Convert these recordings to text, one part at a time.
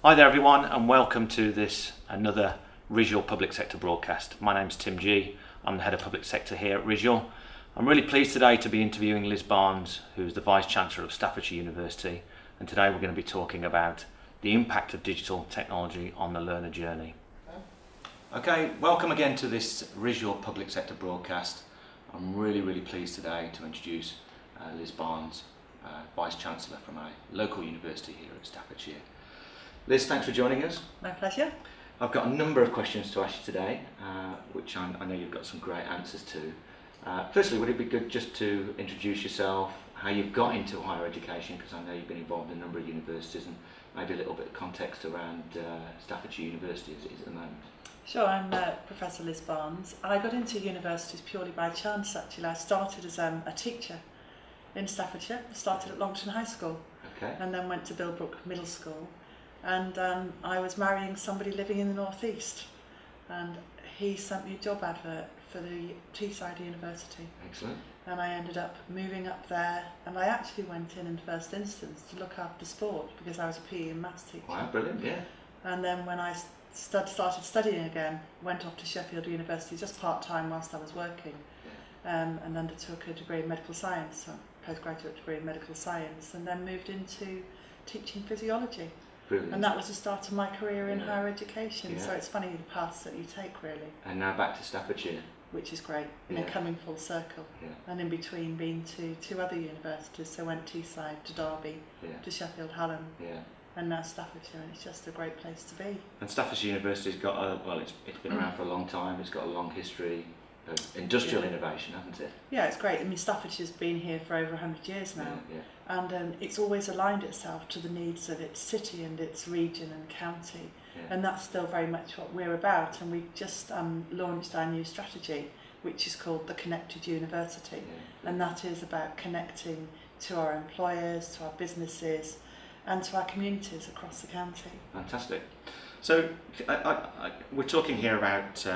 Hi there everyone, and welcome to this another risual public sector broadcast. My name's Tim G. I'm the head of public sector here at risual. I'm really pleased today to be interviewing Liz Barnes, who's the Vice-Chancellor of Staffordshire University, and today we're going to be talking about the impact of digital technology on the learner journey. Okay, welcome again to this risual public sector broadcast. I'm really pleased today to introduce Liz Barnes, Vice-Chancellor from our local university here at Staffordshire. Liz, thanks for joining us. My pleasure. I've got a number of questions to ask you today, which I know you've got some great answers to. Firstly, would it be good just to introduce yourself, how you've got into higher education, because I know you've been involved in a number of universities, and maybe a little bit of context around Staffordshire University as it is at the moment. Sure, I'm Professor Liz Barnes. I got into universities purely by chance, actually. I started as a teacher in Staffordshire. I started at Longton High School, Okay. and then went to Billbrook Middle School. And I was marrying somebody living in the northeast, and he sent me a job advert for the Teesside University. Excellent. And I ended up moving up there, and I actually went in first instance to look after sport because I was a PE and maths teacher. Wow, brilliant, yeah. And then when I started studying again, went off to Sheffield University just part-time whilst I was working, and undertook a degree in medical science, a postgraduate degree in medical science, and then moved into teaching physiology. Brilliant. And that was the start of my career in Yeah. higher education. Yeah. So it's funny the paths that you take, really, And now back to Staffordshire. which is great. And then Yeah. coming full circle. Yeah. And in between being to two other universities, so went Teesside to Derby, Yeah. to Sheffield Hallam, Yeah. and now Staffordshire, and it's just a great place to be. And Staffordshire University's got it's been around for a long time. It's got a long history of industrial innovation, hasn't it? Yeah, it's great. I mean, Staffordshire's been here for over 100 years now, Yeah. and it's always aligned itself to the needs of its city and its region and county, Yeah. and that's still very much what we're about. And we've just launched our new strategy, which is called the Connected University, Yeah. and that is about connecting to our employers, to our businesses, and to our communities across the county. Fantastic. So we're talking here about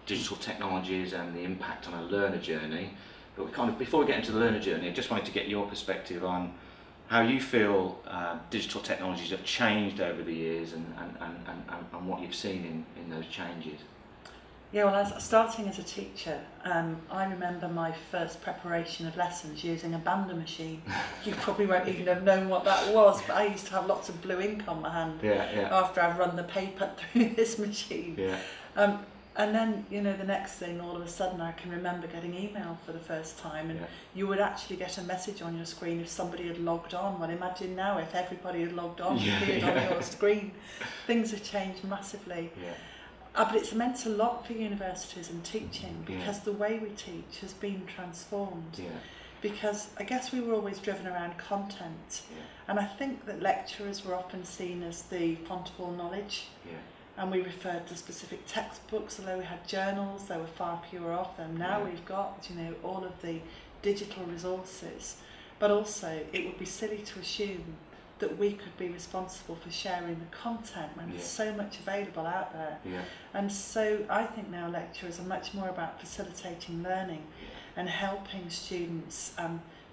digital technologies and the impact on a learner journey, but before we get into the learner journey, I just wanted to get your perspective on how you feel digital technologies have changed over the years and what you've seen in those changes. Yeah, well, starting as a teacher, I remember my first preparation of lessons using a bander machine. You probably won't even have known what that was, but I used to have lots of blue ink on my hand after I've run the paper through this machine. Yeah. And then, the next thing, all of a sudden, I can remember getting email for the first time, and you would actually get a message on your screen if somebody had logged on. Well, imagine now if everybody had logged on, appeared on your screen. Things have changed massively. Yeah. But it's meant a lot for universities and teaching, because the way we teach has been transformed. Yeah. Because I guess we were always driven around content, and I think that lecturers were often seen as the font of all knowledge. Yeah. And we referred to specific textbooks, although we had journals, there were far fewer of them. Now we've got, all of the digital resources, but also it would be silly to assume that we could be responsible for sharing the content when there's so much available out there. Yeah. And so I think now lecturers are much more about facilitating learning and helping students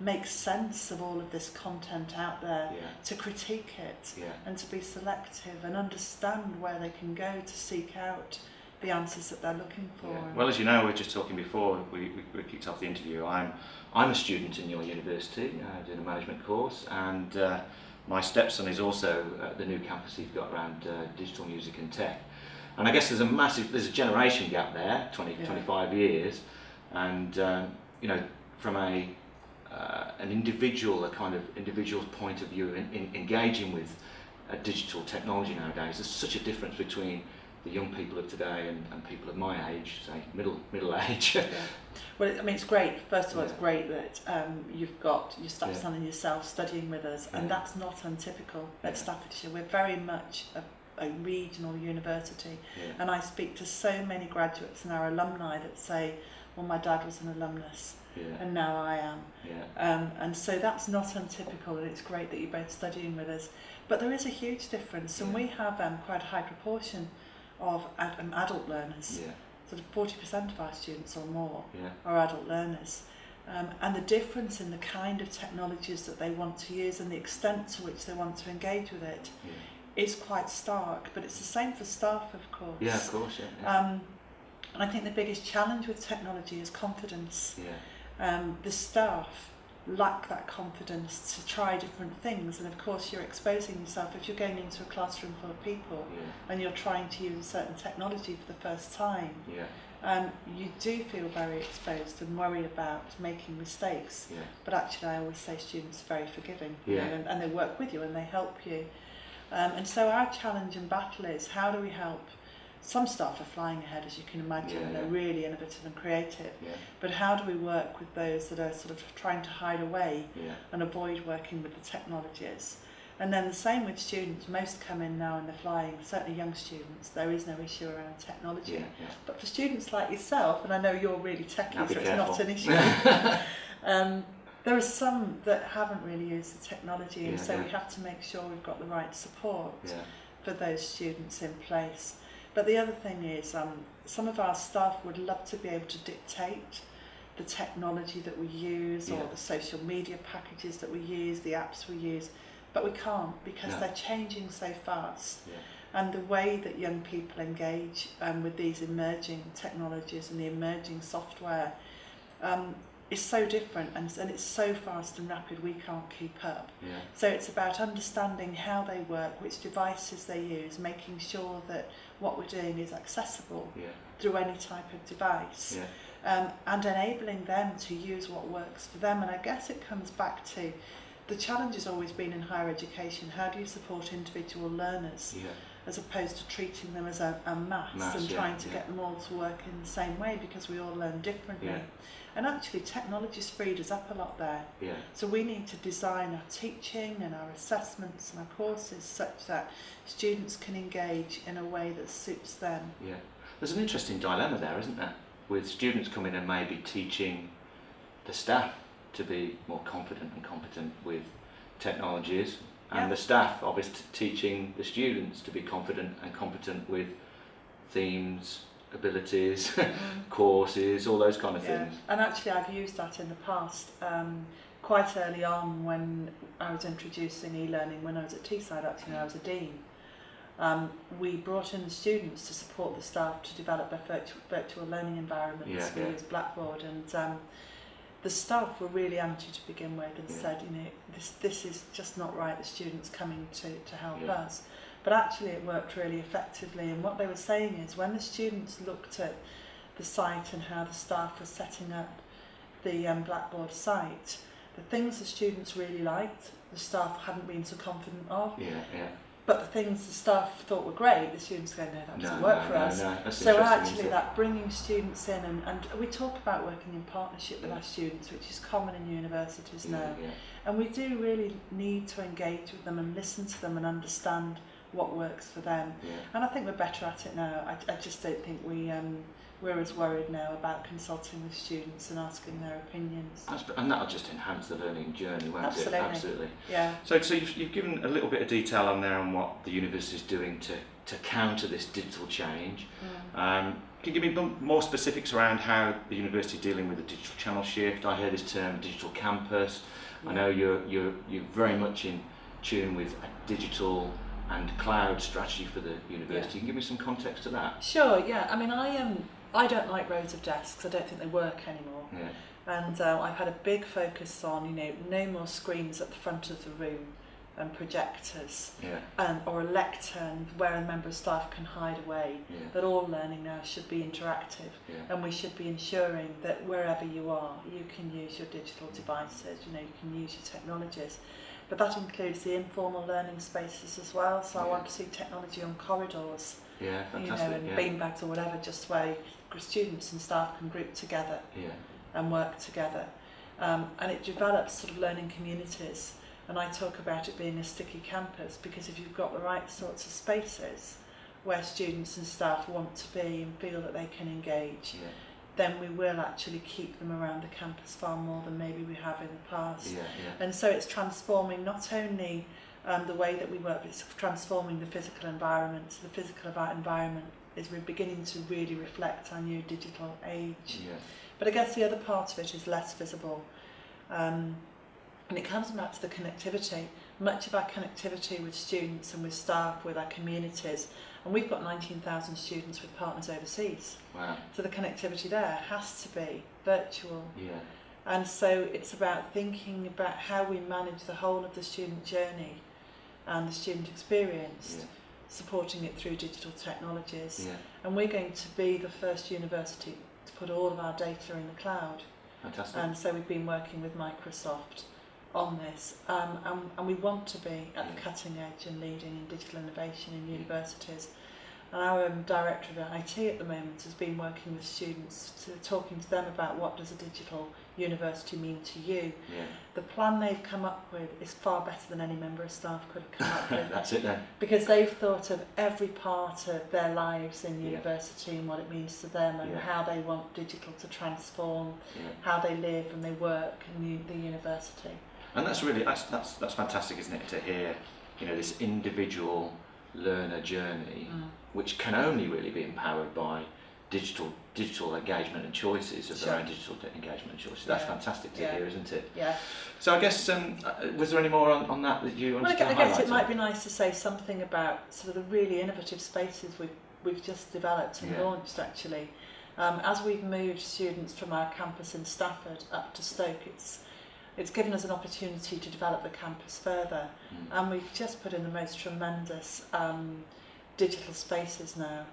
make sense of all of this content out there, to critique it and to be selective and understand where they can go to seek out the answers that they're looking for. Yeah. Well, as you know, we were just talking before we kicked off the interview. I'm a student in your university, doing a management course, and my stepson is also at the new campus you've got around digital music and tech. And I guess there's a generation gap there, 25 years, and from an individual's point of view in engaging with digital technology nowadays, there's such a difference between the young people of today and people of my age, say middle age. Well, I mean, it's great. First of all, it's great that you've got your stepson and yourself studying with us, and that's not untypical at Staffordshire. We're very much a regional university, and I speak to so many graduates and our alumni that say, well, my dad was an alumnus, and now I am. And so that's not untypical, and it's great that you're both studying with us. But there is a huge difference, and we have quite a high proportion of adult learners. Sort of 40% of our students or more are adult learners. And the difference in the kind of technologies that they want to use and the extent to which they want to engage with it is quite stark, but it's the same for staff, of course. Yeah, of course, yeah. And I think the biggest challenge with technology is confidence. Yeah. The staff lack that confidence to try different things, and of course you're exposing yourself if you're going into a classroom full of people and you're trying to use a certain technology for the first time. You do feel very exposed and worry about making mistakes, but actually I always say students are very forgiving, you know, and they work with you and they help you. And so our challenge and battle is, how do we help? Some staff are flying ahead, as you can imagine, they're really innovative and creative, but how do we work with those that are sort of trying to hide away and avoid working with the technologies? And then the same with students. Most come in now and they're flying, certainly young students, there is no issue around technology. But for students like yourself, and I know you're really techie, so it's not an issue, there are some that haven't really used the technology, and so we have to make sure we've got the right support for those students in place. But the other thing is, some of our staff would love to be able to dictate the technology that we use, or the social media packages that we use, the apps we use, but we can't, because they're changing so fast. And the way that young people engage with these emerging technologies and the emerging software is so different, and it's so fast and rapid we can't keep up. So it's about understanding how they work, which devices they use, making sure that what we're doing is accessible through any type of device, and enabling them to use what works for them. And I guess it comes back to the challenge has always been in higher education, how do you support individual learners as opposed to treating them as a mass and trying to get them all to work in the same way, because we all learn differently. And actually technology's freed us up a lot there. So we need to design our teaching and our assessments and our courses such that students can engage in a way that suits them. There's an interesting dilemma there, isn't there? With students coming and maybe teaching the staff to be more confident and competent with technologies, and the staff obviously teaching the students to be confident and competent with themes, abilities, courses, all those kind of things. And actually I've used that in the past, quite early on when I was introducing e-learning, when I was at Teesside, actually I was a dean. We brought in the students to support the staff to develop their virtual learning environments. We used Blackboard, and the staff were really anti to begin with, and said, you know, this is just not right, the students coming to help us. But actually it worked really effectively, and what they were saying is, when the students looked at the site and how the staff were setting up the Blackboard site, the things the students really liked, the staff hadn't been so confident of. But the things the staff thought were great, the students go, no, that doesn't work for us. So actually that bringing students in, and we talk about working in partnership with our students, which is common in universities now. And we do really need to engage with them and listen to them and understand what works for them. And I think we're better at it now. I just don't think we're as worried now about consulting with students and asking their opinions. And that'll just enhance the learning journey, won't it? Absolutely. So you've given a little bit of detail on there on what the university is doing to counter this digital change. Can you give me more specifics around how the university is dealing with the digital channel shift? I hear this term, digital campus. I know you're very much in tune with a digital and cloud strategy for the university. Can you give me some context to that? Sure, I mean, I don't like rows of desks. I don't think they work anymore. And I've had a big focus on, you know, no more screens at the front of the room and projectors, or a lectern where a member of staff can hide away. That all learning now should be interactive, and we should be ensuring that wherever you are, you can use your digital devices, you know, you can use your technologies. But that includes the informal learning spaces as well, so I want to see technology on corridors, you know, and beanbags or whatever, just where students and staff can group together and work together. And it develops sort of learning communities, and I talk about it being a sticky campus, because if you've got the right sorts of spaces where students and staff want to be and feel that they can engage, then we will actually keep them around the campus far more than maybe we have in the past. And so it's transforming not only the way that we work, but it's transforming the physical environment. So the physical environment is we're beginning to really reflect our new digital age. But I guess the other part of it is less visible. And it comes back to the connectivity. much of our connectivity with students and with staff, with our communities, and we've got 19,000 students with partners overseas. Wow. So the connectivity there has to be virtual. Yeah. And so it's about thinking about how we manage the whole of the student journey and the student experience, Yeah. supporting it through digital technologies. Yeah. And we're going to be the first university to put all of our data in the cloud. Fantastic. And so we've been working with Microsoft on this, and we want to be at the cutting edge and leading in digital innovation in universities. And our director of IT at the moment has been working with students, talking to them about what does a digital university mean to you. Yeah. The plan they've come up with is far better than any member of staff could have come up with. That's it then. Because they've thought of every part of their lives in university and what it means to them, and how they want digital to transform how they live and they work in the university. And that's really that's fantastic, isn't it, to hear, you know, this individual learner journey, which can only really be empowered by digital engagement and choices of their own digital engagement and choices. That's fantastic to hear, isn't it? Yeah. So I guess, was there any more on that you wanted to highlight? I guess it might be nice to say something about sort of the really innovative spaces we've just developed and launched actually. As we've moved students from our campus in Stafford up to Stoke, it's given us an opportunity to develop the campus further, and we've just put in the most tremendous digital spaces now.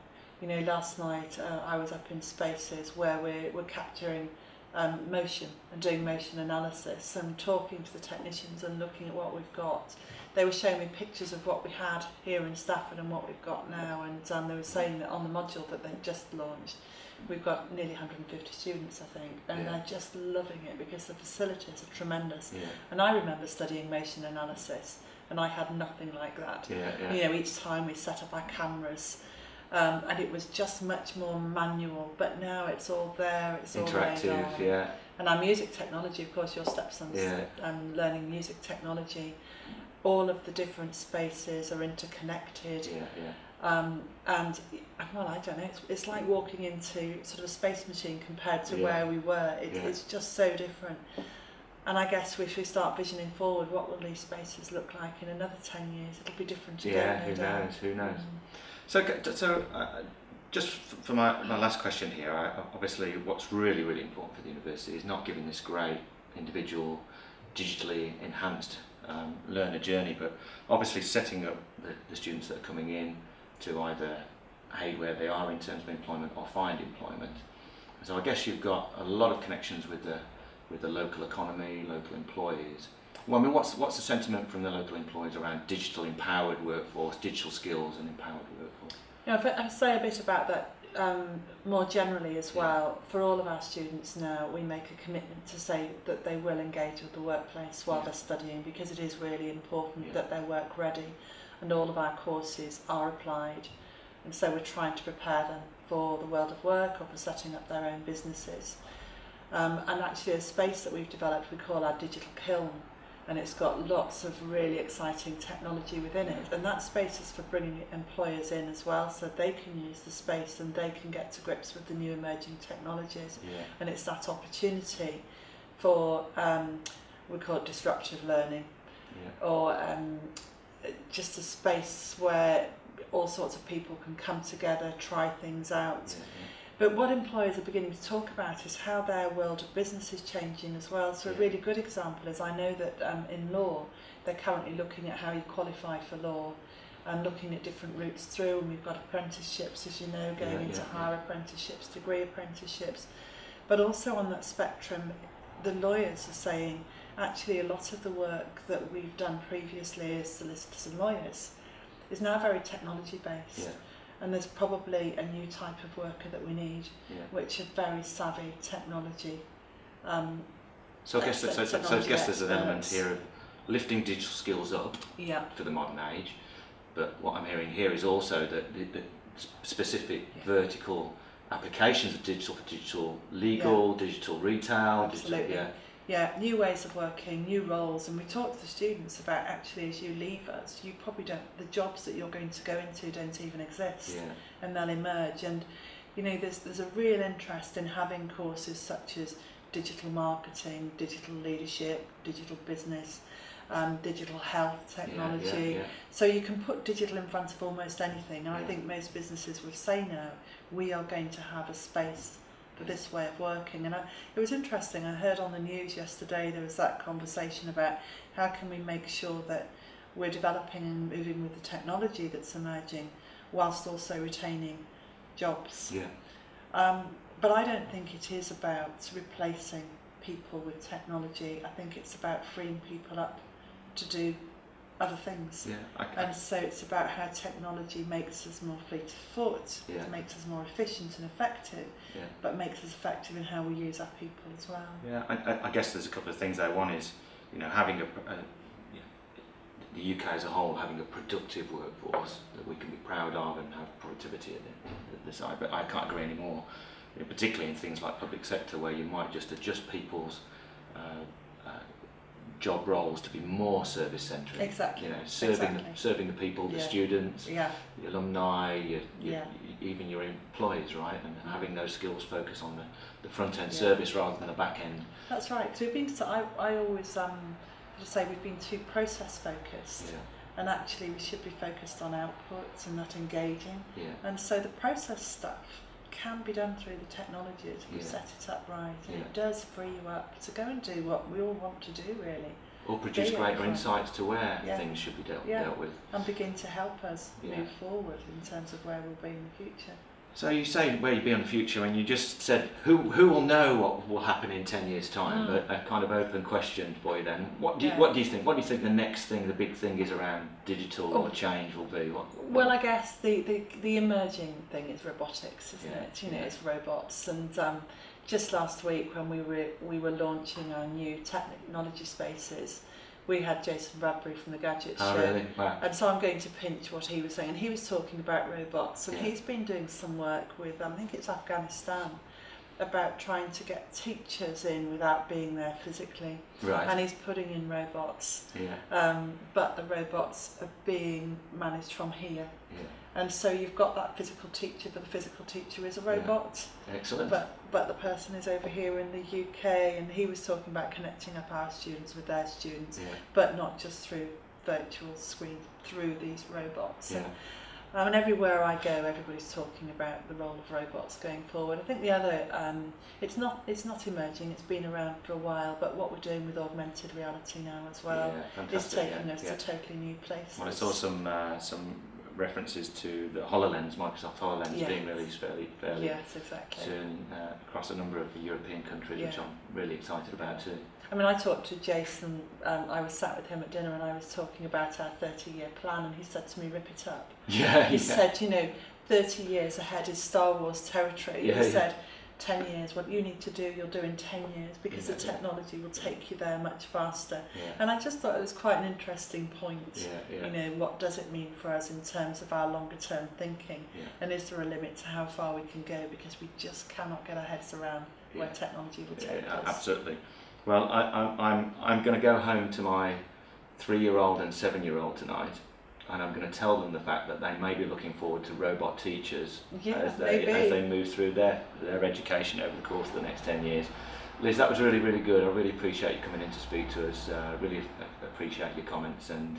You know, last night I was up in spaces where we're capturing motion and doing motion analysis and talking to the technicians and looking at what we've got. They were showing me pictures of what we had here in Stafford and what we've got now, and they were saying that on the module that they've just launched, we've got nearly 150 students, I think, and they're just loving it because the facilities are tremendous. Yeah. And I remember studying motion analysis, and I had nothing like that. You know, each time we set up our cameras, and it was just much more manual, but now it's all there, it's interactive, all there. And our music technology, of course, your stepson's learning music technology, all of the different spaces are interconnected. And well, I don't know, it's like walking into sort of a space machine compared to where we were. It's just so different. And I guess if we start visioning forward, what will these spaces look like in another 10 years? It'll be different again. Who knows? So just for my last question here, obviously what's really, really important for the university is not giving this great individual digitally enhanced learner journey, but obviously setting up the students that are coming in to either aid where they are in terms of employment or find employment. So I guess you've got a lot of connections with the local economy, local employees. Well, I mean, what's the sentiment from the local employees around digital empowered workforce, digital skills and empowered workforce? You know, if I say a bit about that more generally as well, for all of our students now, we make a commitment to say that they will engage with the workplace while they're studying, because it is really important that they're work ready, and all of our courses are applied. And so we're trying to prepare them for the world of work or for setting up their own businesses. And actually a space that we've developed we call our digital kiln, and it's got lots of really exciting technology within it, and that space is for bringing employers in as well, so they can use the space and they can get to grips with the new emerging technologies. And it's that opportunity for we call it disruptive learning, or just a space where all sorts of people can come together, try things out. But what employers are beginning to talk about is how their world of business is changing as well. So a really good example is, I know that in law, they're currently looking at how you qualify for law and looking at different routes through. And we've got apprenticeships, as you know, going into higher apprenticeships, degree apprenticeships. But also on that spectrum, the lawyers are saying, actually a lot of the work that we've done previously as solicitors and lawyers is now very technology based. And there's probably a new type of worker that we need, which are very savvy technology. So I guess there's an element here of lifting digital skills up for the modern age. But what I'm hearing here is also that the specific vertical applications of digital for digital legal, digital retail, digital, new ways of working, new roles, and we talk to the students about, actually, as you leave us, you probably don't, the jobs that you're going to go into don't even exist, and they'll emerge. And you know, there's a real interest in having courses such as digital marketing, digital leadership, digital business, digital health technology. Yeah. So you can put digital in front of almost anything, and I think most businesses will say now, we are going to have a space for this way of working. And it was interesting, I heard on the news yesterday there was that conversation about how can we make sure that we're developing and moving with the technology that's emerging whilst also retaining jobs. But I don't think it is about replacing people with technology. I think it's about freeing people up to do other things. And so it's about how technology makes us more fleet of foot, it makes us more efficient and effective, but makes us effective in how we use our people as well. I guess there's a couple of things there. One is, having the UK as a whole having a productive workforce that we can be proud of and have productivity at the side. But I can't agree anymore. Particularly in things like public sector, where you might just adjust people's job roles to be more service centric. Exactly. Serving the people, the students, the alumni, even your employees, right? And having those skills focus on the front end service rather than the back end. That's right. So I always say we've been too process focused. And actually we should be focused on outputs and not engaging. And so the process stuff can be done through the technology if we set it up right, and it does free you up to go and do what we all want to do, really. Or produce greater insights to where things should be dealt with. And begin to help us move forward in terms of where we'll be in the future. So you say where you'll be in the future, and you just said who will know what will happen in 10 years' time? But a kind of open question for you then. What do you think? What do you think the next thing, the big thing is around digital or change will be? Well, I guess the emerging thing is robotics, isn't it? It's robots. And just last week when we were launching our new technology spaces, we had Jason Bradbury from the Gadget Show. Really? Wow. And so I'm going to pinch what he was saying. And he was talking about robots, and he's been doing some work with, I think it's Afghanistan, about trying to get teachers in without being there physically. Right. And he's putting in robots. But the robots are being managed from here. And so you've got that physical teacher, but the physical teacher is a robot. Excellent. But the person is over here in the UK, and he was talking about connecting up our students with their students, but not just through virtual screens, through these robots. And everywhere I go, everybody's talking about the role of robots going forward. I think the other, it's not emerging, it's been around for a while, but what we're doing with augmented reality now as well is taking us to totally new places. Well, I saw some references to the HoloLens, Microsoft HoloLens, being released fairly soon across a number of European countries, which I'm really excited about too. I mean, I talked to Jason, I was sat with him at dinner and I was talking about our 30-year plan, and he said to me, rip it up. He said, 30 years ahead is Star Wars territory. He said, 10 years, what you need to do, you'll do in 10 years, because the technology will take you there much faster. And I just thought it was quite an interesting point. What does it mean for us in terms of our longer term thinking? And is there a limit to how far we can go, because we just cannot get our heads around where technology will take us. Absolutely. Well, I'm going to go home to my 3-year-old and 7-year-old tonight, and I'm going to tell them the fact that they may be looking forward to robot teachers as they move through their education over the course of the next 10 years. Liz, that was really, really good. I really appreciate you coming in to speak to us. Really appreciate your comments, and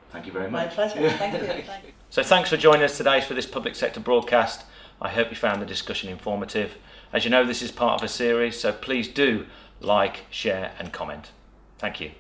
thank you very much. My pleasure. Thank you. So thanks for joining us today for this public sector broadcast. I hope you found the discussion informative. As you know, this is part of a series, so please do like, share and comment. Thank you.